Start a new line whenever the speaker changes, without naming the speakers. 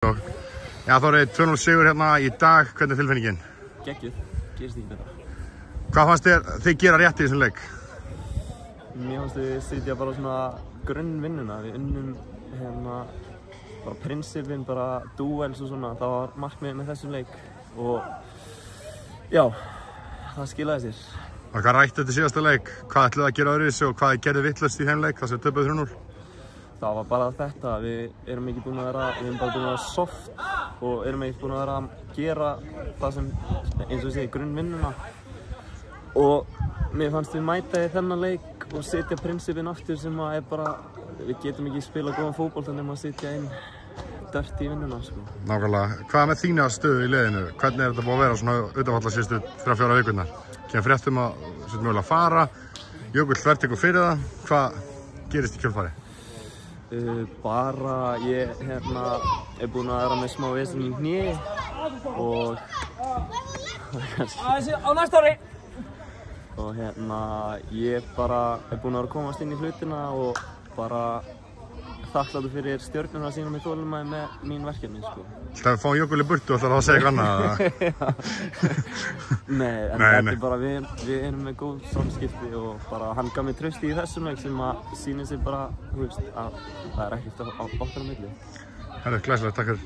Já, Þóri, 2-0 sigur hérna í dag. Hvernig er tilfinningin?
Geggjuð, gerist ekki betra.
Hvað fannst þið gera rétt í þessum leik?
Mér fannst við sitja bara svona grunnvinnuna. Við unnum hérna bara prinsipin, bara duels og svona. Það var markmið með þessum leik og já, það skilaði sér.
Og hvað rætti þetta síðasta leik? Hvað ætluðu að gera öðruvísi og hvað gerði vitlaust í þeim leik þar sem töpuðu 3-0?
Það var bara þetta, við erum ekki búin að vera, við erum bara búin að vera soft og erum ekki búin að vera að gera það sem, eins og ég segi, grunnvinnuna. Og mér fannst við mæta í þennan leik og setja prinsipin aftur sem að er bara, við getum ekki spila góðan fótbolta nema að setja inn dört í vinnuna, sko.
Nákvæmlega. Hvað með þína stöðu í liðinu? Hvernig er þetta búið að vera svona utanfalla síðustu 3-4 vikurnar? Kemur fréttum að setja mögulega að fara, Jökull þvertekur fyrir það, hvað gerist í kjölfari?
Bara ég hérna er búinn að vera með smá vesen í hné og
á næsta ári.
Og hérna ég bara er búinn að vera að komast inn í hlutina og bara þakkláttur fyrir stjörnuna að sýna mig þolinmæði með mín verkefni, sko.
Það fá Jökull í burtu og ætlar það að segja eitthvað annað?
Nei, en þetta er bara, við erum með góð samskipti og bara hann gaf mér trausti í þessum leik sem að sýnir sig bara, þú veist, að það er ekkert á okkar á milli.
Herru, glæsilegt, takk fyrir.